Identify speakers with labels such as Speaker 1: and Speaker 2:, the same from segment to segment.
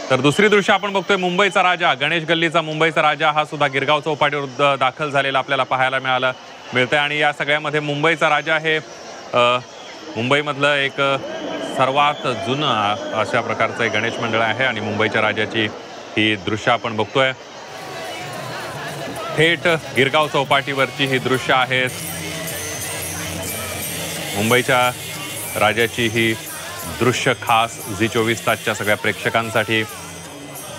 Speaker 1: तर दुसरी दृश्य आपण बघतोय मुंबईचा राजा, गणेश गल्लीचा मुंबईचा राजा हा सुद्धा गिरगाव चौपाटीवर दाखल झालेला आपल्याला पाहायला मिळतंय। आणि या सगळ्यामध्ये मुंबईचा राजा हे मुंबईमधलं एक सर्वात जुनं अशा प्रकारचं एक गणेश मंडळ आहे आणि मुंबईच्या राजाची ही दृश्य आपण बघतोय। थेट गिरगाव चौपाटीवरची ही दृश्य आहेत। मुंबईच्या राजाची ही दृश्य खास झी 24 तासच्या सगळ्या प्रेक्षकांसाठी।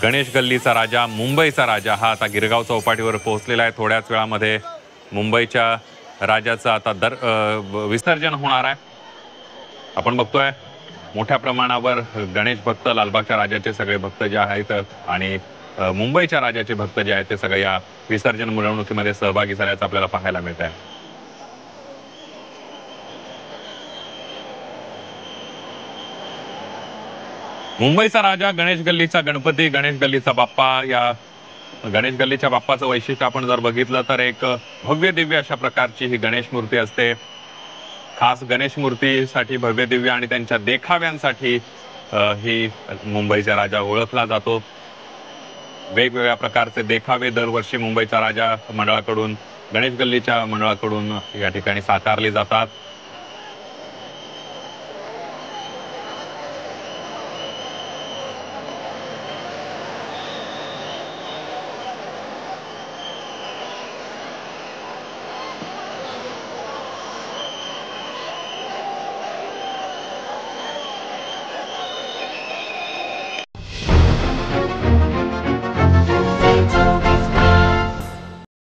Speaker 1: गणेश गल्लीचा राजा, मुंबईचा राजा हा आता गिरगाव चौपाटीवर पोहोचलेला आहे। थोड्याच वेळामध्ये मुंबईच्या राजाचं आता विसर्जन होणार आहे। आपण बघतोय मोठ्या प्रमाणावर गणेश भक्त, लालबागच्या राजाचे सगळे भक्त जे आहेत आणि मुंबईच्या राजाचे भक्त जे आहेत ते सगळे या विसर्जन मिरवणुकीमध्ये सहभागी झाल्याचं आपल्याला पाहायला मिळत आहे। मुंबईचा राजा, गणेश गल्लीचा गणपती, गणेश गल्लीचा बाप्पा। या गणेश गल्लीच्या बाप्पाचं वैशिष्ट्य आपण जर बघितलं तर एक भव्य दिव्य अशा प्रकारची ही गणेश मूर्ती असते। खास गणेश मूर्तीसाठी भव्य दिव्य आणि त्यांच्या देखाव्यांसाठी ही मुंबईचा राजा ओळखला जातो। वेगवेगळ्या प्रकारचे देखावे दरवर्षी मुंबईचा राजा मंडळाकडून, गणेश गल्लीच्या मंडळाकडून या ठिकाणी साकारले जातात।